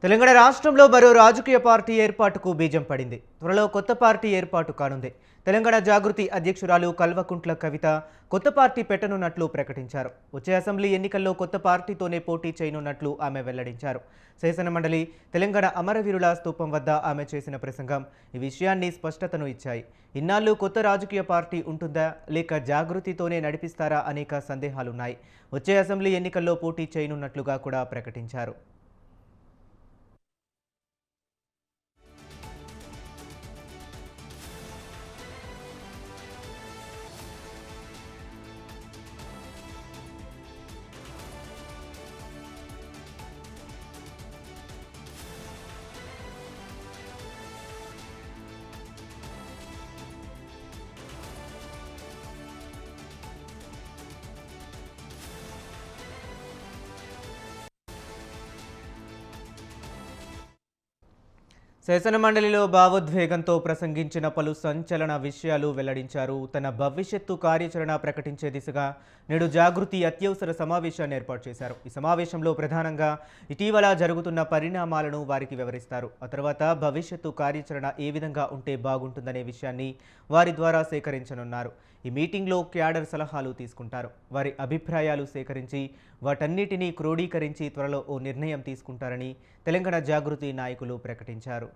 తెలంగాణ రాష్ట్రంలో మరో రాజకీయ పార్టీ ఏర్పాటుకు బీజం పడింది. త్వరలో కొత్త పార్టీ ఏర్పాటు కానుంది. తెలంగాణ జాగృతి అధ్యక్షురాలు కల్వకుంట్ల కవిత కొత్త పార్టీ పెట్టనున్నట్లు ప్రకటించారు. వచ్చే అసెంబ్లీ ఎన్నికల్లో కొత్త పార్టీతోనే పోటీ చేయనున్నట్లు ఆమె వెల్లడించారు. శాసనమండలి తెలంగాణ అమరవీరుల స్తూపం వద్ద ఆమె చేసిన ప్రసంగం ఈ విషయాన్ని స్పష్టతను ఇచ్చాయి. ఇన్నాళ్ళు కొత్త రాజకీయ పార్టీ ఉంటుందా లేక జాగృతితోనే నడిపిస్తారా అనేక సందేహాలున్నాయి. వచ్చే అసెంబ్లీ ఎన్నికల్లో పోటీ చేయనున్నట్లుగా కూడా ప్రకటించారు. శాసనమండలిలో భావోద్వేగంతో ప్రసంగించిన పలు సంచలన విషయాలు వెల్లడించారు. తన భవిష్యత్తు కార్యాచరణ ప్రకటించే దిశగా నేడు జాగృతి అత్యవసర సమావేశాన్ని ఏర్పాటు చేశారు. ఈ సమావేశంలో ప్రధానంగా ఇటీవల జరుగుతున్న పరిణామాలను వారికి వివరిస్తారు. ఆ తర్వాత భవిష్యత్తు కార్యాచరణ ఏ విధంగా ఉంటే బాగుంటుందనే విషయాన్ని వారి ద్వారా సేకరించనున్నారు. ఈ మీటింగ్లో క్యాడర్ సలహాలు తీసుకుంటారు. వారి అభిప్రాయాలు సేకరించి వాటన్నిటినీ క్రోడీకరించి త్వరలో ఓ నిర్ణయం తీసుకుంటారని తెలంగాణ జాగృతి నాయకులు ప్రకటించారు.